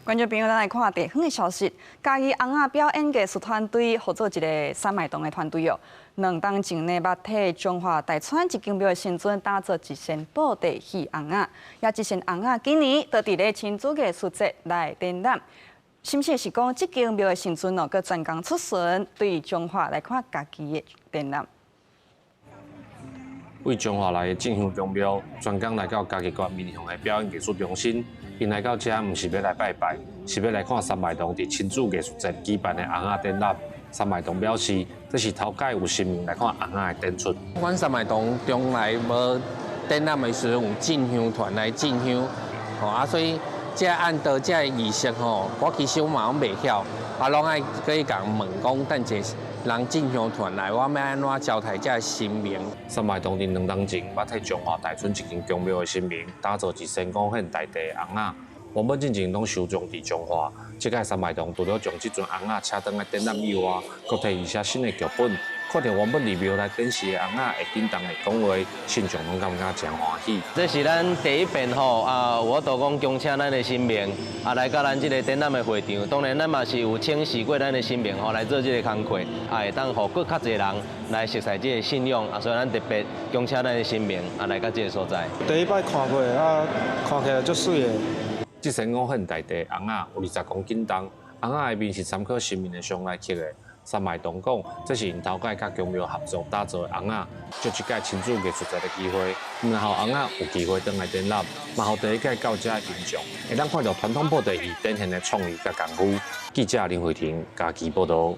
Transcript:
观众朋友，咱来看地方的消息。嘉义翁仔表演艺术团队合作一个山脉洞的团队哦，2天前呢，捌替中华大川一间庙的新尊打造一身布袋戏翁仔，也这身翁仔今年就伫咧亲子艺术节来展览。心情是讲，这间庙的新尊哦，佮专工出巡，对中华来看家己的展览。为中华来的进香宫庙，专工来到嘉义县民雄的表演艺术中心。因来到这，唔是要来拜拜，是要来看山脉洞伫亲子艺术节举办的翁仔展览。山脉洞表示，这是头届有新民来看翁仔的展出。阮山脉洞从来无展览的时候有进香团来进香，所以这按照这仪式我其实我嘛拢袂晓，拢爱可以甲问讲，等者人进香团来，我要安怎招待这新名？山脉洞伫2天前，捌替中华大村一间宫庙的新名打造一身古现代地的翁仔。原本进前拢收藏伫中华，这届山脉洞除了将这尊翁仔车登来展览以外，佫提一些新的剧本。看到原本入庙来展示的翁仔会叮当的讲话，信众拢感觉真欢喜。这是咱第一遍我都讲恭请咱的新名来到咱这个展览的会场。当然，咱嘛是有请示过咱的新名来做这个工课，会当互更较侪人来熟悉这个信仰所以咱特别恭请咱的新名来到这个所在。第一摆看过看起来足水的。这身古现代地翁仔有20公斤重，翁仔的面是参考新民的上来刻的。山脉洞讲，这是因头届甲宫庙合作打造的翁仔，借这届亲子艺术节的机会，然后翁仔有机会登来展览，嘛互第一届到这的印象，会当看到传统布袋戏展现的创意甲功夫。记者林慧婷，嘉义报道。